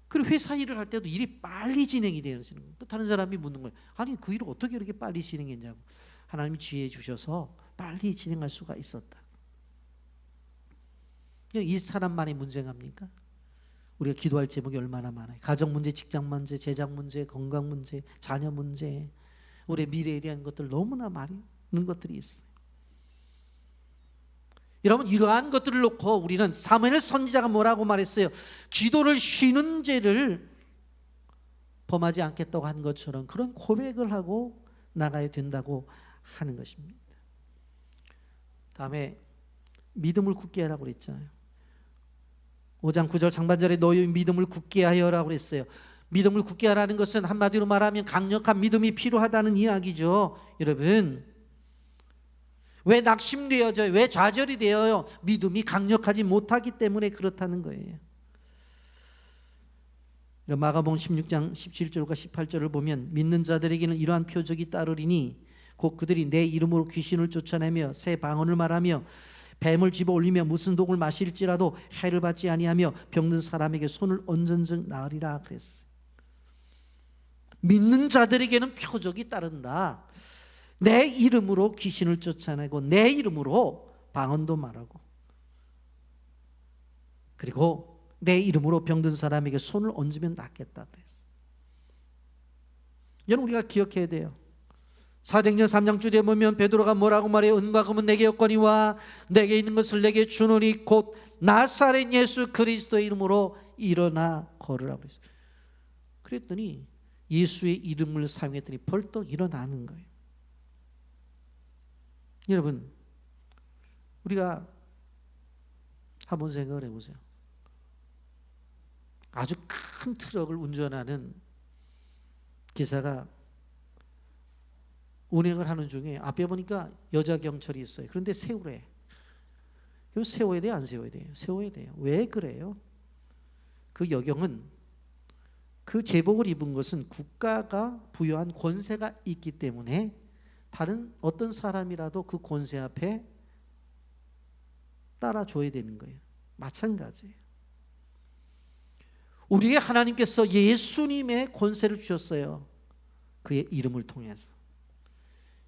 그리고 회사 일을 할 때도 일이 빨리 진행이 되는 거예요. 또 다른 사람이 묻는 거예요. 아니 그 일을 어떻게 이렇게 빨리 진행했냐고. 하나님이 지혜해 주셔서 빨리 진행할 수가 있었다. 이 사람만의 문제갑니까? 우리가 기도할 제목이 얼마나 많아요. 가정 문제, 직장 문제, 재정 문제, 건강 문제, 자녀 문제, 우리의 미래에 대한 것들 너무나 많은 것들이 있어요. 여러분 이러한 것들을 놓고 우리는 사무엘 선지자가 뭐라고 말했어요? 기도를 쉬는 죄를 범하지 않겠다고 한 것처럼 그런 고백을 하고 나가야 된다고 하는 것입니다. 다음에 믿음을 굳게 하라고 그랬잖아요. 5장 9절 상반절에 너희 믿음을 굳게 하여라고 그랬어요. 믿음을 굳게 하라는 것은 한마디로 말하면 강력한 믿음이 필요하다는 이야기죠. 여러분 왜 낙심되어져요? 왜 좌절이 되어요? 믿음이 강력하지 못하기 때문에 그렇다는 거예요. 마가복음 16장 17절과 18절을 보면 믿는 자들에게는 이러한 표적이 따르리니 곧 그들이 내 이름으로 귀신을 쫓아내며 새 방언을 말하며 뱀을 집어 올리며 무슨 독을 마실지라도 해를 받지 아니하며 병든 사람에게 손을 얹은 즉 나으리라 그랬어요. 믿는 자들에게는 표적이 따른다. 내 이름으로 귀신을 쫓아내고 내 이름으로 방언도 말하고 그리고 내 이름으로 병든 사람에게 손을 얹으면 낫겠다 그랬어요. 여러분 우리가 기억해야 돼요. 사도행전 3장 주에 보면 베드로가 뭐라고 말해요? 은과 금은 내게 없거니와 내게 있는 것을 내게 주노니 곧 나사렛 예수 그리스도의 이름으로 일어나 걸으라 그랬어요. 그랬더니 예수의 이름을 사용했더니 벌떡 일어나는 거예요. 여러분 우리가 한번 생각을 해보세요. 아주 큰 트럭을 운전하는 기사가 운행을 하는 중에 앞에 보니까 여자 경찰이 있어요. 그런데 세우래. 그럼 세워야 돼요? 안 세워야 돼요? 세워야 돼요. 왜 그래요? 그 여경은 그 제복을 입은 것은 국가가 부여한 권세가 있기 때문에 다른 어떤 사람이라도 그 권세 앞에 따라줘야 되는 거예요. 마찬가지예요. 우리의 하나님께서 예수님의 권세를 주셨어요. 그의 이름을 통해서.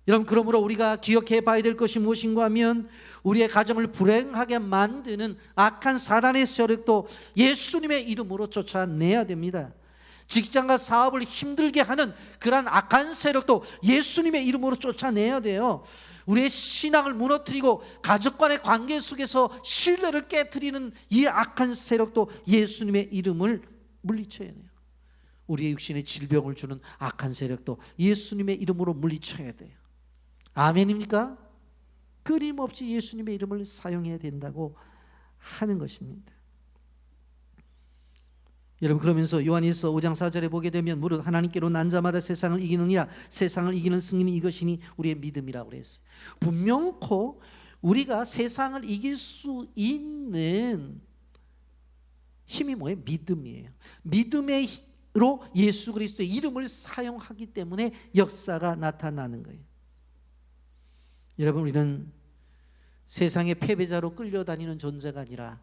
여러분 그러므로 우리가 기억해 봐야 될 것이 무엇인가 하면 우리의 가정을 불행하게 만드는 악한 사단의 세력도 예수님의 이름으로 쫓아내야 됩니다. 직장과 사업을 힘들게 하는 그러한 악한 세력도 예수님의 이름으로 쫓아내야 돼요. 우리의 신앙을 무너뜨리고 가족 간의 관계 속에서 신뢰를 깨트리는 이 악한 세력도 예수님의 이름을 물리쳐야 돼요. 우리의 육신에 질병을 주는 악한 세력도 예수님의 이름으로 물리쳐야 돼요. 아멘입니까? 끊임없이 예수님의 이름을 사용해야 된다고 하는 것입니다. 여러분 그러면서 요한일서 5장 4절에 보게 되면 무릇 하나님께로 난 자마다 세상을 이기느니라 세상을 이기는 승리는 이것이니 우리의 믿음이라고 그랬어요. 분명코 우리가 세상을 이길 수 있는 힘이 뭐예요? 믿음이에요. 믿음으로 예수 그리스도의 이름을 사용하기 때문에 역사가 나타나는 거예요. 여러분 우리는 세상의 패배자로 끌려다니는 존재가 아니라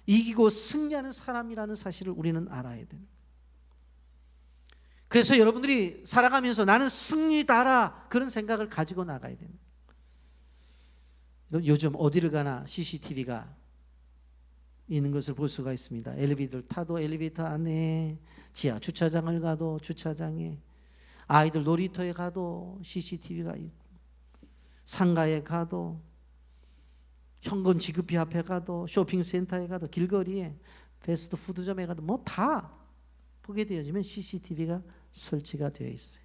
이기고 승리하는 사람이라는 사실을 우리는 알아야 됩니다. 그래서 여러분들이 살아가면서 나는 승리다라 그런 생각을 가지고 나가야 됩니다. 요즘 어디를 가나 CCTV가 있는 것을 볼 수가 있습니다. 엘리베이터를 타도 엘리베이터 안에, 지하 주차장을 가도 주차장에, 아이들 놀이터에 가도 CCTV가 있고, 상가에 가도, 현금 지급비 앞에 가도, 쇼핑센터에 가도, 길거리에 패스트푸드점에 가도 뭐 다 보게 되어지면 CCTV가 설치가 되어 있어요.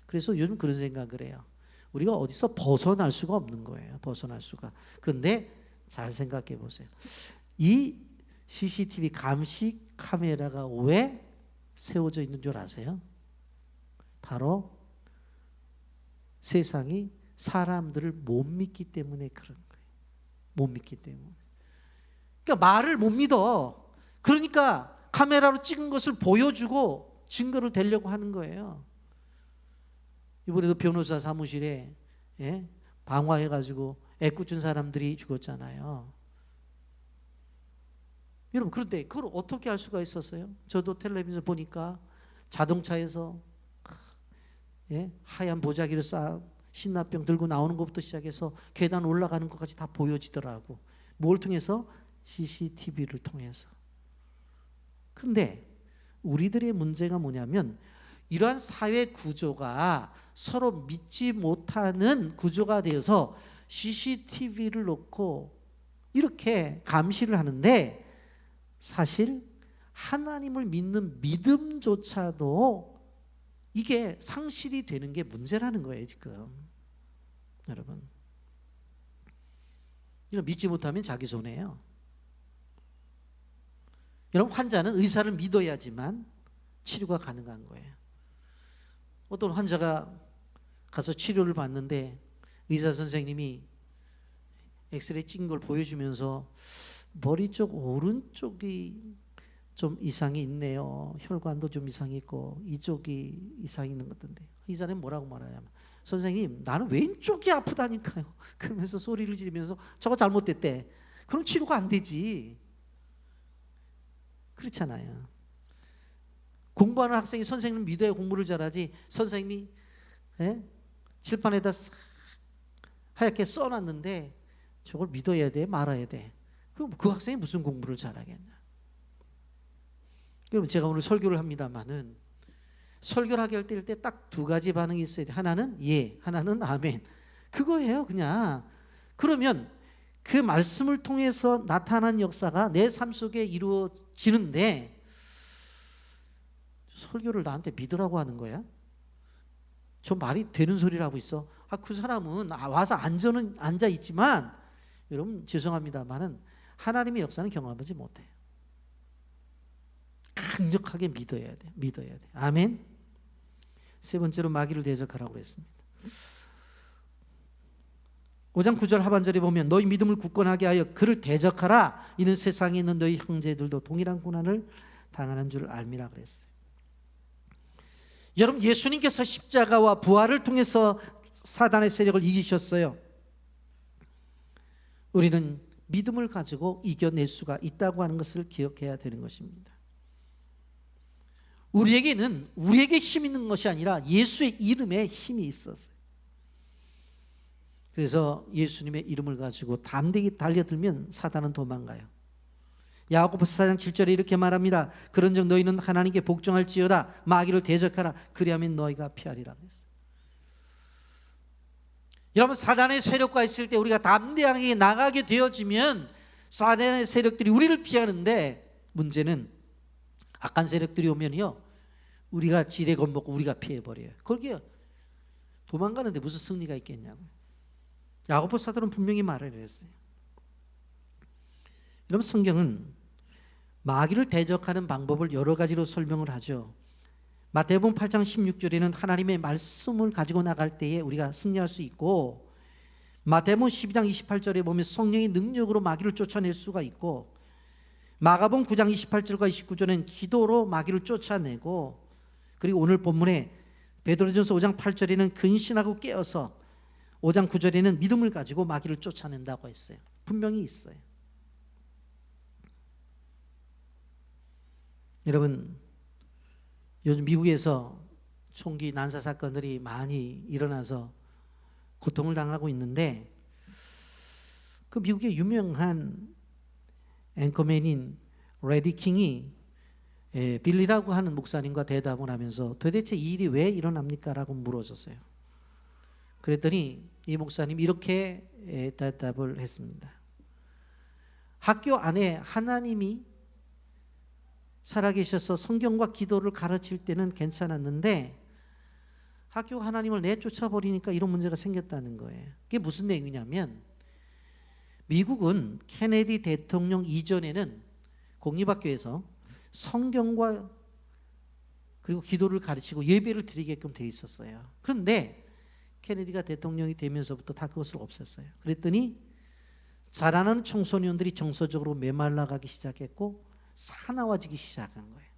그래서 요즘 그런 생각을 해요. 우리가 어디서 벗어날 수가 없는 거예요. 벗어날 수가. 그런데 잘 생각해 보세요. 이 CCTV 감시 카메라가 왜 세워져 있는 줄 아세요? 바로 세상이 사람들을 못 믿기 때문에 그런 거예요. 못 믿기 때문에. 그러니까 말을 못 믿어. 그러니까 카메라로 찍은 것을 보여주고 증거를 대려고 하는 거예요. 이번에도 변호사 사무실에 방화해가지고 애꿎은 사람들이 죽었잖아요. 여러분, 그런데 그걸 어떻게 할 수가 있었어요? 저도 텔레비전 보니까 자동차에서 하얀 보자기를 쌓아 신라병 들고 나오는 것부터 시작해서 계단 올라가는 것까지 다 보여지더라고. 뭘 통해서? CCTV를 통해서. 그런데 우리들의 문제가 뭐냐면 이러한 사회 구조가 서로 믿지 못하는 구조가 되어서 CCTV를 놓고 이렇게 감시를 하는데, 사실 하나님을 믿는 믿음조차도 이게 상실이 되는 게 문제라는 거예요, 지금. 여러분, 이걸 믿지 못하면 자기 손해예요. 여러분, 환자는 의사를 믿어야지만 치료가 가능한 거예요. 어떤 환자가 가서 치료를 받는데 의사 선생님이 엑스레이 찍은 걸 보여주면서 머리 쪽 오른쪽이 좀 이상이 있네요. 혈관도 좀 이상이 있고 이쪽이 이상이 있는 것 같은데, 이 사람이 뭐라고 말하냐면, 선생님 나는 왼쪽이 아프다니까요. 그러면서 소리를 지르면서 저거 잘못됐대. 그럼 치료가 안 되지. 그렇잖아요. 공부하는 학생이 선생님 믿어야 공부를 잘하지, 선생님이 칠판에다 하얗게 써놨는데 저걸 믿어야 돼 말아야 돼. 그럼 그 학생이 무슨 공부를 잘하겠냐. 여러분, 제가 오늘 설교를 합니다마는 설교를 하게 할 때 딱 두 가지 반응이 있어야 돼. 하나는 예, 하나는 아멘. 그거예요, 그냥. 그러면 그 말씀을 통해서 나타난 역사가 내 삶 속에 이루어지는데, 설교를 나한테 믿으라고 하는 거야? 저 말이 되는 소리를 하고 있어. 그 사람은 와서 앉아 있지만, 여러분 죄송합니다만은 하나님의 역사는 경험하지 못해요. 강력하게 믿어야 돼. 믿어야 돼. 아멘. 세 번째로 마귀를 대적하라고 했습니다. 5장 9절 하반절에 보면 너희 믿음을 굳건하게 하여 그를 대적하라. 이는 세상에 있는 너희 형제들도 동일한 고난을 당하는 줄 알미라 그랬어요. 여러분, 예수님께서 십자가와 부활을 통해서 사단의 세력을 이기셨어요. 우리는 믿음을 가지고 이겨낼 수가 있다고 하는 것을 기억해야 되는 것입니다. 우리에게 힘 있는 것이 아니라 예수의 이름에 힘이 있었어요. 그래서 예수님의 이름을 가지고 담대히 달려들면 사단은 도망가요. 야고보서 4장 7절에 이렇게 말합니다. 그런즉 너희는 하나님께 복종할지어다. 마귀를 대적하라. 그리하면 너희가 피하리라 했어요. 여러분, 사단의 세력과 있을 때 우리가 담대하게 나가게 되어지면 사단의 세력들이 우리를 피하는데, 문제는 악한 세력들이 오면요, 우리가 지레 겁먹고 우리가 피해버려요. 거기에 도망가는데 무슨 승리가 있겠냐고요. 야고보 사도는 분명히 말을 했어요. 여러분, 성경은 마귀를 대적하는 방법을 여러 가지로 설명을 하죠. 마태복음 8장 16절에는 하나님의 말씀을 가지고 나갈 때에 우리가 승리할 수 있고, 마태복음 12장 28절에 보면 성령의 능력으로 마귀를 쫓아낼 수가 있고, 마가복음 9장 28절과 29절은 기도로 마귀를 쫓아내고, 그리고 오늘 본문에 베드로전서 5장 8절에는 근신하고 깨어서, 5장 9절에는 믿음을 가지고 마귀를 쫓아낸다고 했어요. 분명히 있어요. 여러분, 요즘 미국에서 총기 난사 사건들이 많이 일어나서 고통을 당하고 있는데, 그 미국의 유명한 앵커맨인 레디 킹이 빌리라고 하는 목사님과 대답을 하면서 도대체 이 일이 왜 일어납니까? 라고 물어줬어요. 그랬더니 이 목사님 이렇게 대답을 했습니다. 학교 안에 하나님이 살아계셔서 성경과 기도를 가르칠 때는 괜찮았는데 학교 하나님을 내쫓아버리니까 이런 문제가 생겼다는 거예요. 그게 무슨 내용이냐면 미국은 케네디 대통령 이전에는 공립학교에서 성경과 그리고 기도를 가르치고 예배를 드리게끔 돼 있었어요. 그런데 케네디가 대통령이 되면서부터 다 그것을 없앴어요. 그랬더니 자라나는 청소년들이 정서적으로 메말라가기 시작했고 사나워지기 시작한 거예요.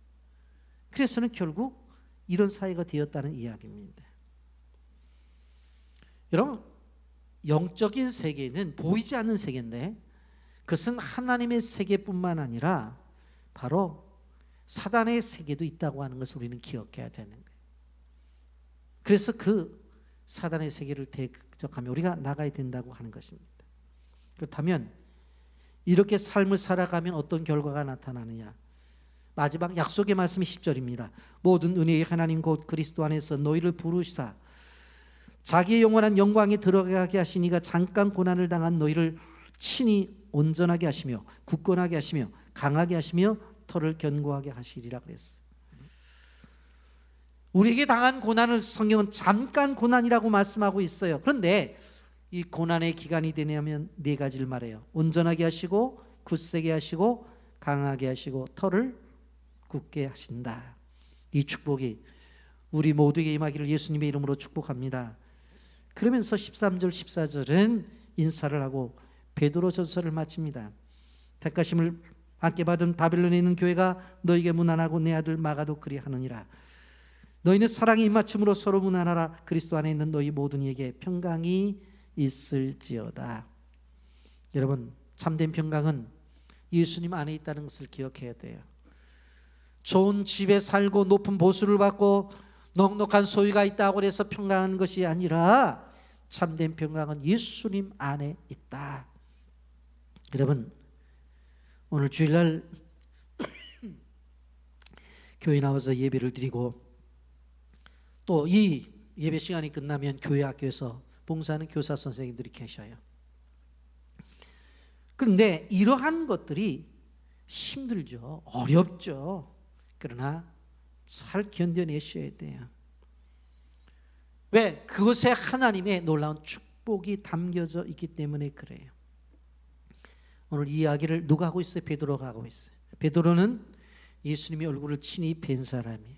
그래서는 결국 이런 사회가 되었다는 이야기입니다. 여러분, 영적인 세계는 보이지 않는 세계인데 그것은 하나님의 세계뿐만 아니라 바로 사단의 세계도 있다고 하는 것을 우리는 기억해야 되는 거예요. 그래서 그 사단의 세계를 대적하며 우리가 나가야 된다고 하는 것입니다. 그렇다면 이렇게 삶을 살아가면 어떤 결과가 나타나느냐? 마지막 약속의 말씀이 10절입니다. 모든 은혜의 하나님 곧 그리스도 안에서 너희를 부르시사 자기의 영원한 영광에 들어가게 하시니가 잠깐 고난을 당한 너희를 친히 온전하게 하시며 굳건하게 하시며 강하게 하시며 터를 견고하게 하시리라 그랬어요. 우리에게 당한 고난을 성경은 잠깐 고난이라고 말씀하고 있어요. 그런데 이 고난의 기간이 되냐면 네 가지를 말해요. 온전하게 하시고 굳세게 하시고 강하게 하시고 터를 굳게 하신다. 이 축복이 우리 모두에게 임하기를 예수님의 이름으로 축복합니다. 그러면서 13절 14절은 인사를 하고 베드로 전서를 마칩니다. 택하심을 받게 받은 바벨론에 있는 교회가 너에게 문안하고 내 아들 마가도 그리하느니라. 너희는 사랑의 입맞춤으로 서로 문안하라. 그리스도 안에 있는 너희 모든 이에게 평강이 있을지어다. 여러분, 참된 평강은 예수님 안에 있다는 것을 기억해야 돼요. 좋은 집에 살고 높은 보수를 받고 넉넉한 소유가 있다고 해서 평강한 것이 아니라 참된 평강은 예수님 안에 있다. 여러분, 오늘 주일날 교회 나와서 예배를 드리고 또 이 예배 시간이 끝나면 교회 학교에서 봉사하는 교사 선생님들이 계셔요. 그런데 이러한 것들이 힘들죠. 어렵죠. 그러나 잘 견뎌내셔야 돼요. 왜? 그것에 하나님의 놀라운 축복이 담겨져 있기 때문에 그래요. 오늘 이 이야기를 누가 하고 있어요? 베드로가 하고 있어요. 베드로는 예수님의 얼굴을 친히 뵌 사람이에요.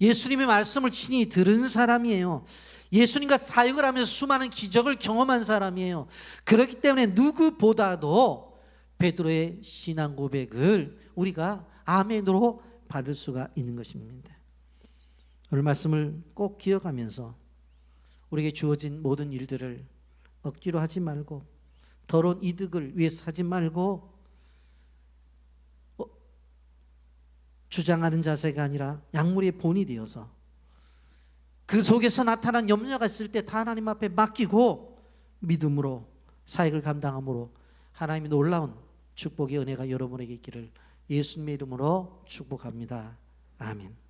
예수님의 말씀을 친히 들은 사람이에요. 예수님과 사역을 하면서 수많은 기적을 경험한 사람이에요. 그렇기 때문에 누구보다도 베드로의 신앙 고백을 우리가 아멘으로 받을 수가 있는 것입니다. 오늘 말씀을 꼭 기억하면서 우리에게 주어진 모든 일들을 억지로 하지 말고 더러운 이득을 위해서 하지 말고 주장하는 자세가 아니라 약물의 본이 되어서 그 속에서 나타난 염려가 있을 때 다 하나님 앞에 맡기고 믿음으로 사역을 감당함으로 하나님의 놀라운 축복의 은혜가 여러분에게 있기를 예수님의 이름으로 축복합니다. 아멘.